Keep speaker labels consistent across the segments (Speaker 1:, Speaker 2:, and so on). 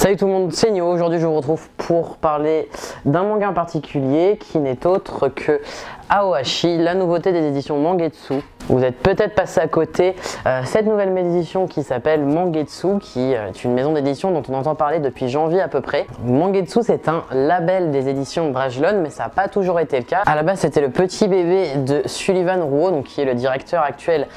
Speaker 1: Salut tout le monde, c'est Nio. Aujourd'hui je vous retrouve pour parler d'un manga en particulier qui n'est autre que Aoashi, la nouveauté des éditions Mangetsu. Vous êtes peut-être passé à côté cette nouvelle édition qui s'appelle Mangetsu, qui est une maison d'édition dont on entend parler depuis janvier à peu près. Mangetsu, c'est un label des éditions Brajlon, mais ça n'a pas toujours été le cas. À la base, c'était le petit bébé de Sullivan Ruo, donc qui est le directeur actuel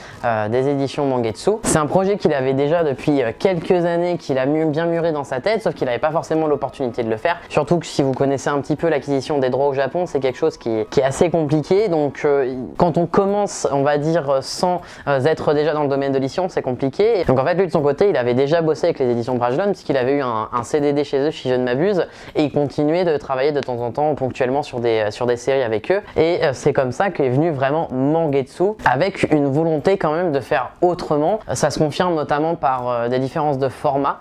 Speaker 1: des éditions Mangetsu. C'est un projet qu'il avait déjà depuis quelques années, qu'il a bien mûri dans sa tête, sauf qu'il n'avait pas forcément l'opportunité de le faire. Surtout que si vous connaissez un petit peu l'acquisition des droits au Japon, c'est quelque chose qui est assez compliqué. Donc quand on commence, on va dire, sans être déjà dans le domaine de l'édition, c'est compliqué. Donc en fait, lui de son côté, il avait déjà bossé avec les éditions Brajlon puisqu'il avait eu un CDD chez eux, si je ne m'abuse, et il continuait de travailler de temps en temps, ponctuellement sur des séries avec eux. Et c'est comme ça qu'est venu vraiment Mangetsu, avec une volonté quand même de faire autrement. Ça se confirme notamment par des différences de format.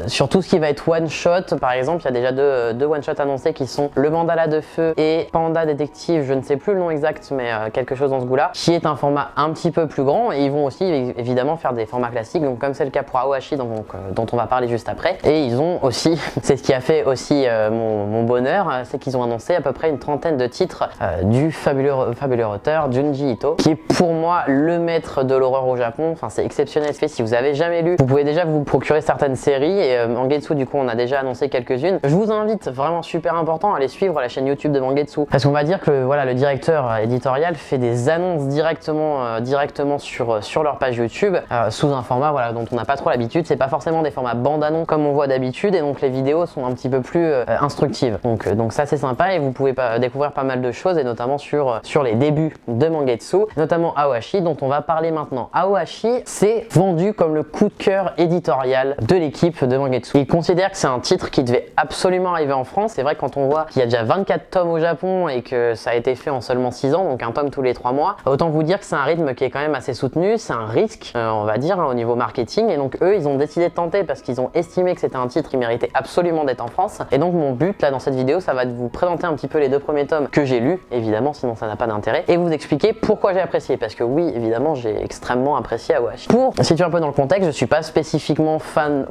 Speaker 1: Sur tout ce qui va être one shot, par exemple, il y a déjà deux one shot annoncés qui sont le Mandala de Feu et Panda Détective, je ne sais plus le nom exact, mais quelque chose dans ce goût-là, qui est un format un petit peu plus grand. Et ils vont aussi évidemment faire des formats classiques, donc comme c'est le cas pour Aoashi dont on va parler juste après. Et ils ont aussi, c'est ce qui a fait aussi mon bonheur, c'est qu'ils ont annoncé à peu près une trentaine de titres du fabuleux auteur Junji Ito, qui est pour moi le maître de l'horreur au Japon. Enfin, c'est exceptionnel ce fait. Si vous avez jamais lu, vous pouvez déjà vous procurer certaines séries, et Mangetsu, du coup, on a déjà annoncé quelques-unes. Je vous invite, vraiment super important, à aller suivre la chaîne YouTube de Mangetsu, parce qu'on va dire que voilà, le directeur éditorial fait des annonces directement sur leur page YouTube, sous un format voilà, dont on n'a pas trop l'habitude. C'est pas forcément des formats bande-annonce comme on voit d'habitude, et donc les vidéos sont un petit peu plus instructives. Donc ça c'est sympa, et vous pouvez découvrir pas mal de choses, et notamment sur les débuts de Mangetsu, notamment Aoashi dont on va parler maintenant. Aoashi, c'est vendu comme le coup de cœur éditorial de l'équipe de Mangetsu. Ils considèrent que c'est un titre qui devait absolument arriver en France. C'est vrai que quand on voit qu'il y a déjà 24 tomes au Japon et que ça a été fait en seulement 6 ans, donc un tome tous les 3 mois, autant vous dire que c'est un rythme qui est quand même assez soutenu. C'est un risque, on va dire, au niveau marketing, et donc eux ils ont décidé de tenter parce qu'ils ont estimé que c'était un titre qui méritait absolument d'être en France. Et donc mon but là dans cette vidéo, ça va être de vous présenter un petit peu les deux premiers tomes que j'ai lus, évidemment, sinon ça n'a pas d'intérêt, et vous expliquer pourquoi j'ai apprécié, parce que oui, évidemment, j'ai extrêmement apprécié Aoashi. Pour situer un peu dans le contexte, je suis pas spécifiquement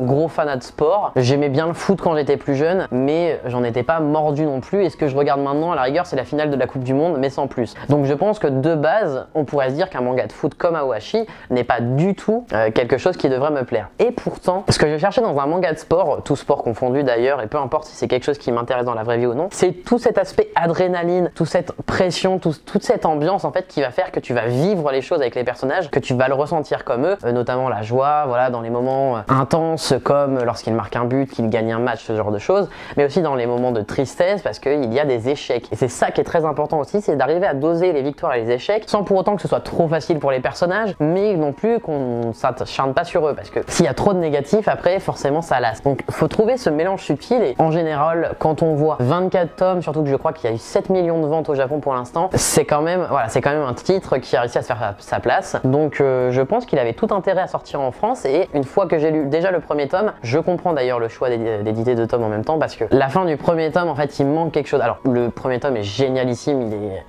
Speaker 1: gros fanat de sport. J'aimais bien le foot quand j'étais plus jeune, mais j'en étais pas mordu non plus, et ce que je regarde maintenant à la rigueur, c'est la finale de la Coupe du Monde, mais sans plus. Donc je pense que de base, on pourrait se dire qu'un manga de foot comme Aoashi n'est pas du tout quelque chose qui devrait me plaire. Et pourtant, ce que je cherchais dans un manga de sport, tout sport confondu d'ailleurs, et peu importe si c'est quelque chose qui m'intéresse dans la vraie vie ou non, c'est tout cet aspect adrénaline, toute cette pression, toute cette ambiance en fait qui va faire que tu vas vivre les choses avec les personnages, que tu vas le ressentir comme eux, notamment la joie, voilà, dans les moments intenses comme lorsqu'il marque un but, qu'il gagne un match, ce genre de choses, mais aussi dans les moments de tristesse parce qu'il y a des échecs. Et c'est ça qui est très important aussi, c'est d'arriver à doser les victoires et les échecs sans pour autant que ce soit trop facile pour les personnages, mais non plus qu'on s'acharne pas sur eux, parce que s'il y a trop de négatifs, après forcément ça lasse. Donc faut trouver ce mélange subtil, et en général quand on voit 24 tomes, surtout que je crois qu'il y a eu 7 millions de ventes au Japon pour l'instant, c'est quand même un titre qui a réussi à se faire sa place. Donc je pense qu'il avait tout intérêt à sortir en France, et une fois que j'ai lu déjà le premier tome, je comprends d'ailleurs le choix d'éditer 2 tomes en même temps, parce que la fin du premier tome, en fait, il manque quelque chose. Alors le premier tome est génialissime,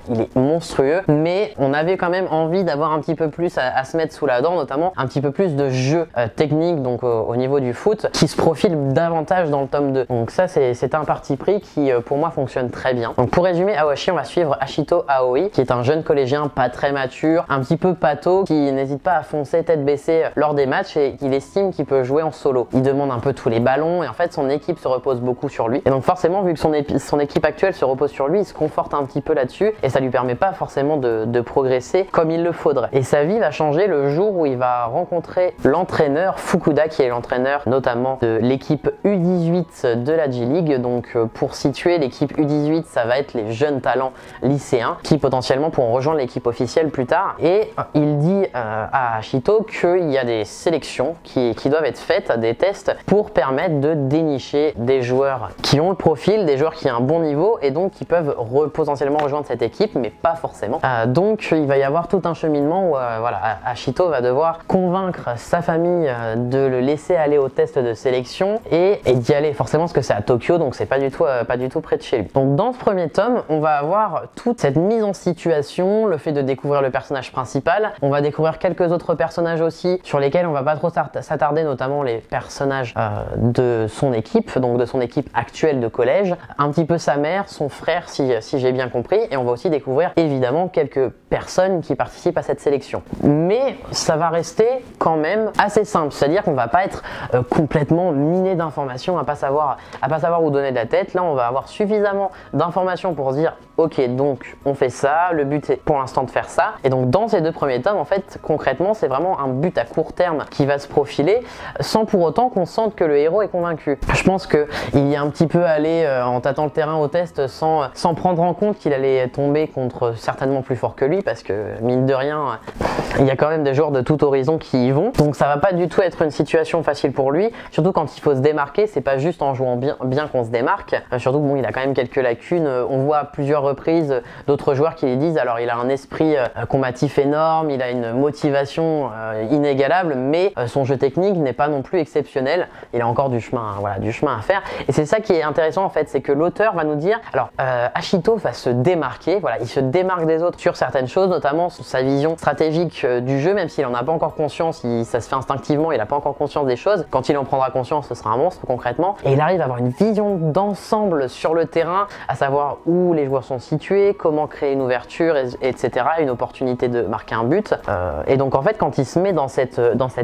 Speaker 1: il est monstrueux, mais on avait quand même envie d'avoir un petit peu plus à se mettre sous la dent, notamment un petit peu plus de jeux techniques, donc au niveau du foot, qui se profile davantage dans le tome 2. Donc ça c'est un parti pris qui pour moi fonctionne très bien. Donc pour résumer, Aoashi, on va suivre Ashito Aoi, qui est un jeune collégien pas très mature, un petit peu pâteau, qui n'hésite pas à foncer tête baissée lors des matchs, et qu'il estime qu'il peut jouer en solo. Il demande un peu tous les ballons, et en fait son équipe se repose beaucoup sur lui, et donc forcément vu que son équipe actuelle se repose sur lui, il se conforte un petit peu là-dessus, et ça lui permet pas forcément de progresser comme il le faudrait. Et sa vie va changer le jour où il va rencontrer l'entraîneur Fukuda, qui est l'entraîneur notamment de l'équipe U18 de la J-League. Donc pour situer, l'équipe U18, ça va être les jeunes talents lycéens qui potentiellement pourront rejoindre l'équipe officielle plus tard. Et il dit à Ashito qu'il y a des sélections qui doivent être faites, des tests pour permettre de dénicher des joueurs qui ont le profil, des joueurs qui ont un bon niveau, et donc qui peuvent potentiellement rejoindre cette équipe. équipe, mais pas forcément. Donc il va y avoir tout un cheminement où voilà, Ashito va devoir convaincre sa famille de le laisser aller au test de sélection et d'y aller forcément parce que c'est à Tokyo, donc c'est pas du tout près de chez lui. Donc dans ce premier tome, on va avoir toute cette mise en situation, le fait de découvrir le personnage principal. On va découvrir quelques autres personnages aussi sur lesquels on va pas trop s'attarder, notamment les personnages de son équipe, donc de son équipe actuelle de collège, un petit peu sa mère, son frère si j'ai bien compris, et on va aussi découvrir évidemment quelques personnes qui participent à cette sélection. Mais ça va rester quand même assez simple, c'est-à-dire qu'on va pas être complètement miné d'informations, à pas savoir où donner de la tête. Là on va avoir suffisamment d'informations pour se dire ok, donc on fait ça, le but est pour l'instant de faire ça, et donc dans ces deux premiers tomes en fait concrètement c'est vraiment un but à court terme qui va se profiler sans pour autant qu'on sente que le héros est convaincu. Je pense qu'il y a un petit peu allé en tâtant le terrain au test sans prendre en compte qu'il allait tomber contre certainement plus fort que lui, parce que mine de rien il y a quand même des joueurs de tout horizon qui y vont, donc ça va pas du tout être une situation facile pour lui, surtout quand il faut se démarquer. C'est pas juste en jouant bien qu'on se démarque, surtout que bon, il a quand même quelques lacunes. On voit à plusieurs reprises d'autres joueurs qui lui disent alors il a un esprit combatif énorme, il a une motivation inégalable, mais son jeu technique n'est pas non plus exceptionnel, il a encore du chemin, voilà, du chemin à faire. Et c'est ça qui est intéressant en fait, c'est que l'auteur va nous dire alors Ashito va se démarquer, voilà, il se démarque des autres sur certaines choses, notamment sa vision stratégique du jeu, même s'il en a pas encore conscience, ça se fait instinctivement, il a pas encore conscience des choses. Quand il en prendra conscience, ce sera un monstre concrètement, et il arrive à avoir une vision d'ensemble sur le terrain, à savoir où les joueurs sont situés, comment créer une ouverture, etc., une opportunité de marquer un but. Et donc en fait quand il se met dans cette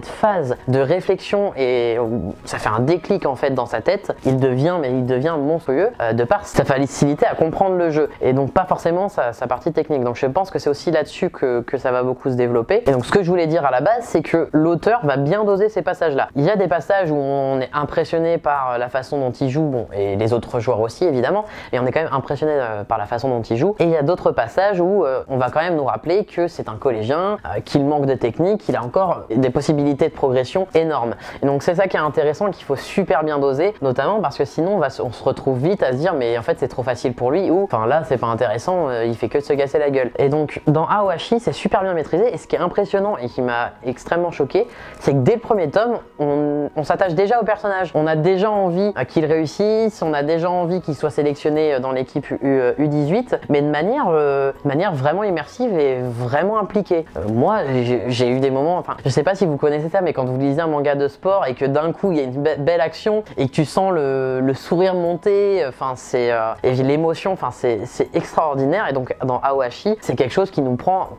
Speaker 1: phase de réflexion et ça fait un déclic en fait dans sa tête, il devient monstrueux de par sa facilité à comprendre le jeu, et donc pas forcément sa partie technique. Donc je pense que c'est aussi là-dessus que ça va beaucoup se développer. Et donc ce que je voulais dire à la base, c'est que l'auteur va bien doser ces passages-là. Il y a des passages où on est impressionné par la façon dont il joue, bon, et les autres joueurs aussi évidemment, mais on est quand même impressionné par la façon dont il joue. Et il y a d'autres passages où on va quand même nous rappeler que c'est un collégien, qu'il manque de technique, qu'il a encore des possibilités de progression énormes. Et donc c'est ça qui est intéressant, qu'il faut super bien doser, notamment parce que sinon on se retrouve vite à se dire mais en fait c'est trop facile pour lui, ou enfin là c'est pas intéressant, il fait que de se casser la gueule. Et donc dans Aoashi c'est super bien maîtrisé, et ce qui est impressionnant et qui m'a extrêmement choqué, c'est que dès le premier tome on s'attache déjà au personnage, on a déjà envie qu'il réussisse, on a déjà envie qu'il soit sélectionné dans l'équipe U18, mais de manière vraiment immersive et vraiment impliquée. Moi j'ai eu des moments, enfin je sais pas si vous connaissez ça, mais quand vous lisez un manga de sport et que d'un coup il y a une belle action et que tu sens le sourire monter, enfin c'est et l'émotion, enfin c'est extraordinaire. Et donc dans Aoashi c'est quelque chose qui nous prend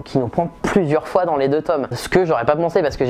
Speaker 1: plusieurs fois dans les deux tomes, ce que j'aurais pas pensé, parce que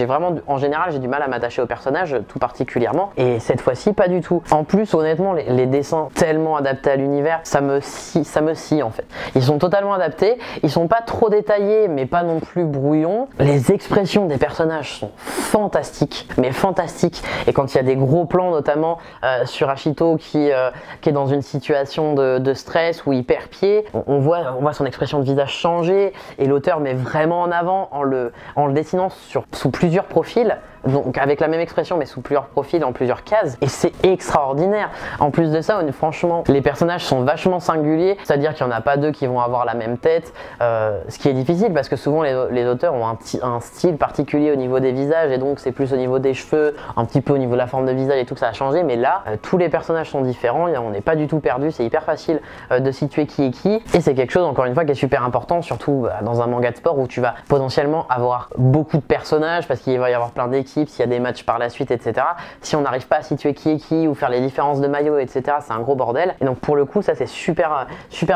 Speaker 1: en général j'ai du mal à m'attacher aux personnages tout particulièrement, et cette fois-ci pas du tout. En plus honnêtement les dessins tellement adaptés à l'univers, ça me scie en fait. Ils sont totalement adaptés, ils sont pas trop détaillés mais pas non plus brouillons. Les expressions des personnages sont fantastiques, mais fantastiques. Et quand il y a des gros plans notamment sur Ashito qui est dans une situation de stress où il perd pied, on voit son expression de visage changer, et l'auteur met vraiment en avant en le dessinant sous plusieurs profils, donc avec la même expression mais sous plusieurs profils, en plusieurs cases, et c'est extraordinaire. En plus de ça, franchement, les personnages sont vachement singuliers, c'est-à-dire qu'il n'y en a pas deux qui vont avoir la même tête, ce qui est difficile parce que souvent les auteurs ont un style particulier au niveau des visages, et donc c'est plus au niveau des cheveux, un petit peu au niveau de la forme de visage et tout que ça a changé, mais là tous les personnages sont différents, on n'est pas du tout perdu, c'est hyper facile de situer qui est qui, et c'est quelque chose encore une fois qui est super important, surtout dans un manga de sport où tu vas potentiellement avoir beaucoup de personnages parce qu'il va y avoir plein d'équipes, s'il y a des matchs par la suite, etc. Si on n'arrive pas à situer qui est qui ou faire les différences de maillot, etc., c'est un gros bordel. Et donc pour le coup ça c'est super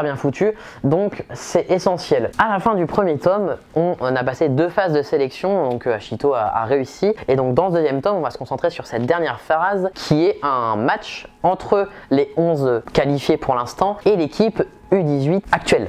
Speaker 1: bien foutu, donc c'est essentiel. À la fin du premier tome, on a passé 2 phases de sélection, donc Ashito a réussi, et donc dans ce deuxième tome on va se concentrer sur cette dernière phase qui est un match entre les 11 qualifiés pour l'instant et l'équipe U18 actuelle.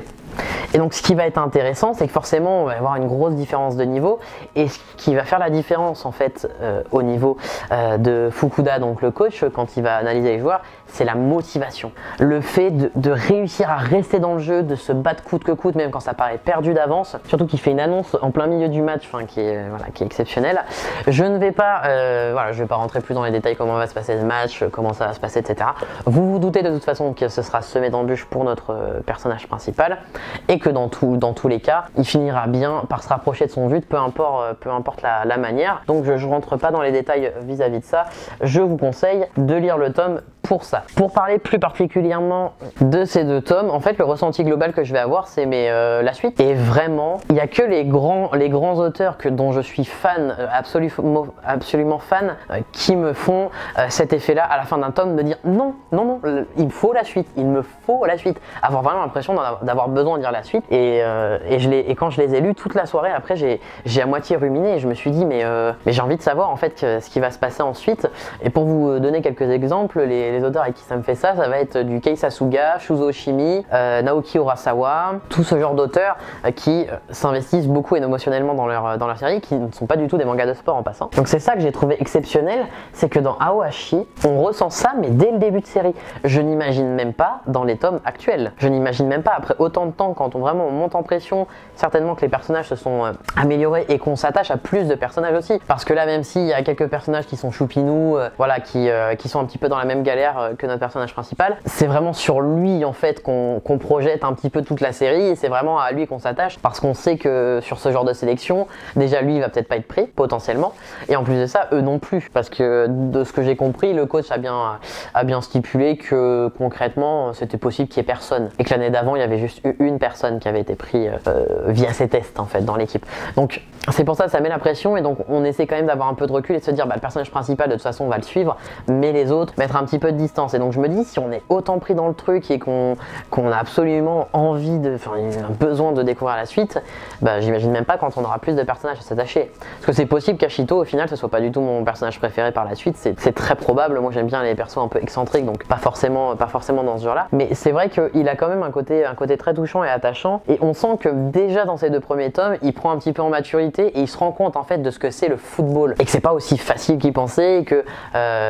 Speaker 1: Et donc ce qui va être intéressant, c'est que forcément on va avoir une grosse différence de niveau, et ce qui va faire la différence en fait au niveau de Fukuda, donc le coach, quand il va analyser les joueurs, c'est la motivation. Le fait de réussir à rester dans le jeu, de se battre coûte que coûte, même quand ça paraît perdu d'avance, surtout qu'il fait une annonce en plein milieu du match, qui est exceptionnelle. Je ne vais pas, je vais pas rentrer plus dans les détails, comment va se passer le match, comment ça va se passer, etc. Vous vous doutez de toute façon que ce sera semé d'embûches pour notre personnage principal, et et que dans tous les cas, il finira bien par se rapprocher de son but, peu importe la manière. Donc je rentre pas dans les détails vis-à-vis de ça. Je vous conseille de lire le tome pour ça. Pour parler plus particulièrement de ces deux tomes, en fait le ressenti global que je vais avoir c'est la suite. Et vraiment, il n'y a que les grands auteurs dont je suis fan, absolument fan, qui me font cet effet-là à la fin d'un tome de dire non, il me faut la suite, il me faut la suite. Avoir vraiment l'impression d'avoir besoin de lire la suite. Et quand je les ai lus toute la soirée, après j'ai à moitié ruminé et je me suis dit mais j'ai envie de savoir en fait ce qui va se passer ensuite. Et pour vous donner quelques exemples, les auteurs avec qui ça me fait ça va être du Kei Sasuga, Shuzo Oshimi, Naoki Urasawa, tout ce genre d'auteurs qui s'investissent beaucoup émotionnellement dans leur série, qui ne sont pas du tout des mangas de sport en passant. Donc c'est ça que j'ai trouvé exceptionnel, c'est que dans Aoashi, on ressent ça mais dès le début de série. Je n'imagine même pas dans les tomes actuels. Je n'imagine même pas après autant de temps, quand on monte en pression, certainement que les personnages se sont améliorés et qu'on s'attache à plus de personnages aussi. Parce que là, même s'il y a quelques personnages qui sont choupinous, voilà, qui sont un petit peu dans la même galère que notre personnage principal, c'est vraiment sur lui en fait qu'on projette un petit peu toute la série et c'est vraiment à lui qu'on s'attache parce qu'on sait que sur ce genre de sélection, déjà lui il va peut-être pas être pris potentiellement et en plus de ça eux non plus parce que de ce que j'ai compris le coach a bien stipulé que concrètement c'était possible qu'il y ait personne et que l'année d'avant il y avait juste eu une personne qui avait été prise via ces tests en fait dans l'équipe. Donc c'est pour ça que ça met la pression et donc on essaie quand même d'avoir un peu de recul et de se dire bah, le personnage principal de toute façon on va le suivre mais les autres mettre un petit peu de distance et donc je me dis si on est autant pris dans le truc et qu'on a absolument envie un besoin de découvrir la suite, bah, j'imagine même pas quand on aura plus de personnages à s'attacher. Parce que c'est possible qu'Ashito au final ce soit pas du tout mon personnage préféré par la suite, c'est très probable, moi j'aime bien les persos un peu excentriques donc pas forcément dans ce genre là, mais c'est vrai qu'il a quand même un côté très touchant et attachant et on sent que déjà dans ces deux premiers tomes il prend un petit peu en maturité et il se rend compte en fait de ce que c'est le football et que c'est pas aussi facile qu'il pensait et que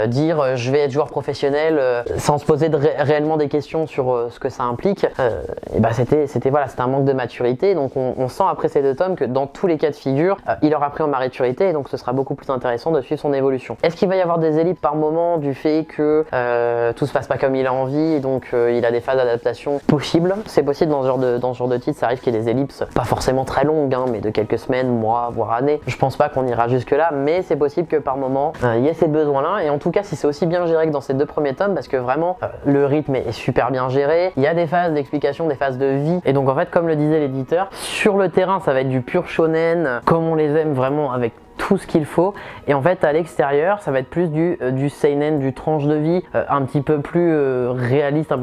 Speaker 1: dire je vais être joueur professionnel sans se poser réellement des questions sur ce que ça implique, et bah c'était un manque de maturité. Donc on sent après ces deux tomes que dans tous les cas de figure il aura pris en maturité et donc ce sera beaucoup plus intéressant de suivre son évolution. Est-ce qu'il va y avoir des ellipses par moment du fait que tout se passe pas comme il a envie et donc il a des phases d'adaptation possibles? C'est possible dans ce genre de titre, ça arrive qu'il y ait des ellipses pas forcément très longues hein, mais de quelques semaines, mois, voire années. Je pense pas qu'on ira jusque là mais c'est possible que par moment il y ait ces besoins là et en tout cas si c'est aussi bien géré que dans ces deux premiers tomes parce que vraiment le rythme est super bien géré, il y a des phases d'explication, des phases de vie et donc en fait comme le disait l'éditeur, sur le terrain ça va être du pur shonen comme on les aime vraiment avec tout ce qu'il faut et en fait à l'extérieur ça va être plus du seinen, du tranche de vie un petit peu plus réaliste, un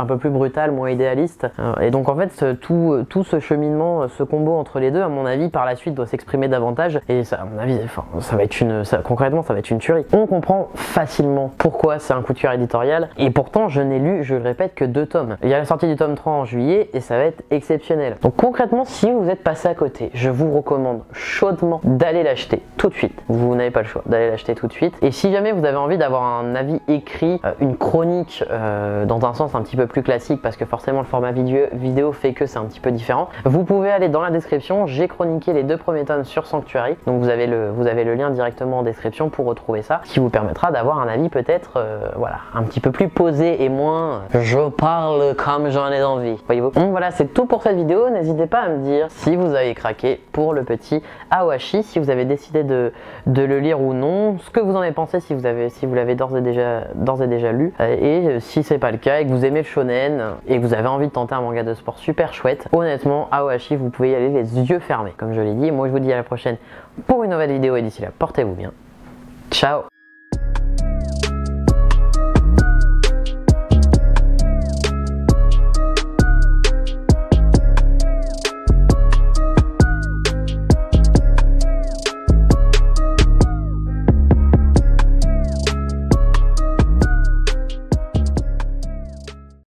Speaker 1: peu plus brutal, moins idéaliste et donc en fait tout ce cheminement, ce combo entre les deux à mon avis par la suite doit s'exprimer davantage et ça à mon avis ça va être concrètement ça va être une tuerie. On comprend facilement pourquoi c'est un coup de cœur éditorial et pourtant je n'ai lu, je le répète, que 2 tomes. Il y a la sortie du tome 3 en juillet et ça va être exceptionnel. Donc concrètement si vous êtes passé à côté, je vous recommande chaudement d'aller l'acheter tout de suite. Vous n'avez pas le choix d'aller l'acheter tout de suite. Et si jamais vous avez envie d'avoir un avis écrit, une chronique dans un sens un petit peu plus classique parce que forcément le format vidéo fait que c'est un petit peu différent, vous pouvez aller dans la description, j'ai chroniqué les 2 premiers tomes sur Sanctuary, donc vous avez le lien directement en description pour retrouver ça, ce qui vous permettra d'avoir un avis peut-être voilà, un petit peu plus posé et moins je parle comme j'en ai envie, voyez-vous. Bon voilà, c'est tout pour cette vidéo, n'hésitez pas à me dire si vous avez craqué pour le petit Aoashi, si vous avez décidé de le lire ou non, ce que vous en avez pensé si vous l'avez d'ores et déjà lu et si c'est pas le cas et que vous aimez le shonen et que vous avez envie de tenter un manga de sport super chouette, honnêtement Aoashi vous pouvez y aller les yeux fermés comme je l'ai dit. Moi je vous dis à la prochaine pour une nouvelle vidéo et d'ici là portez-vous bien, ciao.